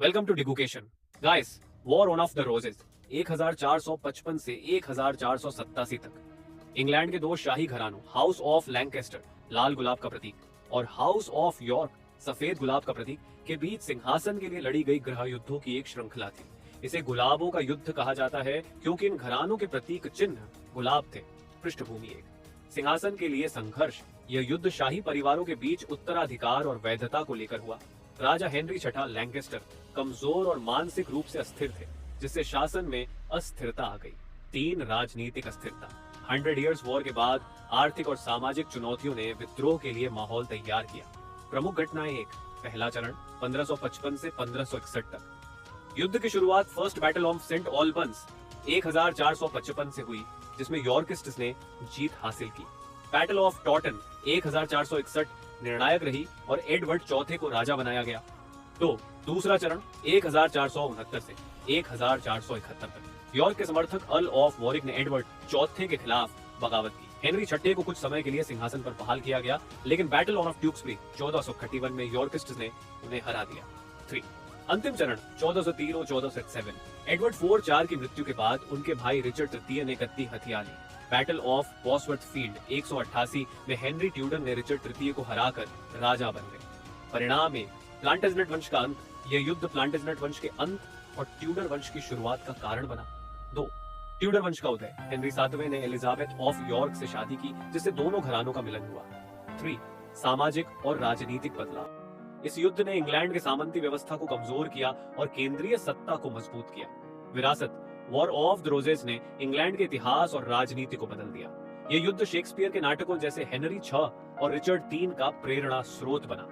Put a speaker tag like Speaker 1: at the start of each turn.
Speaker 1: Welcome to डिगुकेशन guys. War on of the roses 1455 से 1487 तक इंग्लैंड के दो शाही घरानों हाउस ऑफ लैंकेस्टर लाल गुलाब का प्रतीक और हाउस ऑफ यॉर्क सफेद गुलाब का प्रतीक के बीच सिंहासन के लिए लड़ी गई गृह युद्धों की एक श्रृंखला थी। इसे गुलाबों का युद्ध कहा जाता है क्योंकि इन घरानों के प्रतीक चिन्ह गुलाब थे। पृष्ठभूमि एक सिंहासन के लिए संघर्ष। यह युद्ध शाही परिवारों के बीच उत्तराधिकार और वैधता को लेकर हुआ। राजा हेनरी छठा लैंकेस्टर कमजोर और मानसिक रूप से अस्थिर थे, जिससे शासन में अस्थिरता आ गई। तीन राजनीतिक अस्थिरता। 100 इयर्स वॉर के बाद आर्थिक और सामाजिक चुनौतियों ने विद्रोह के लिए माहौल तैयार किया। प्रमुख घटनाएं एक। पहला चरण 1555 से 1561 तक। युद्ध की शुरुआत फर्स्ट बैटल ऑफ सेंट ऑल्बन्स 1455 से हुई, जिसमें यॉर्किस्ट्स ने जीत हासिल की। बैटल ऑफ टॉटन 1461 निर्णायक रही और एडवर्ड चौथे को राजा बनाया गया। तो दूसरा चरण 1469 से 1471 तक। यॉर्क के समर्थक अर्ल ऑफ वॉरिक ने एडवर्ड चौथे के खिलाफ बगावत की। हेनरी छठे को कुछ समय के लिए सिंहासन पर बहाल किया गया, लेकिन बैटल ऑफ ट्यूक्सबरी 1451 में यॉर्किस्ट्स ने उन्हें हरा दिया। 3 अंतिम चरण 1403 और 1407। एडवर्ड 4 की मृत्यु के बाद उनके भाई रिचर्ड तृतीय ने गद्दी हथिया ली। बैटल ऑफ बॉसवर्थ फील्ड 188 में हेनरी ट्यूडर ने रिचर्ड तृतीय को हराकर राजा बन गए। परिणाम में प्लांटेजनेट वंश का अंत। यह युद्ध प्लांटेजनेट वंश के अंत और ट्यूडर वंश की शुरुआत का कारण बना। 2 ट्यूडर वंश का उदय। हेनरी 7वें ने एलिजाबेथ ऑफ यॉर्क से शादी की, जिससे दोनों घरानों का मिलन हुआ। 3 सामाजिक और राजनीतिक बदलाव। इस युद्ध ने इंग्लैंड के सामंती व्यवस्था को कमजोर किया और केंद्रीय सत्ता को मजबूत किया। विरासत वॉर ऑफ द रोजेस ने इंग्लैंड के इतिहास और राजनीति को बदल दिया। यह युद्ध शेक्सपियर के नाटकों जैसे हेनरी 6 और रिचर्ड 3 का प्रेरणा स्रोत बना।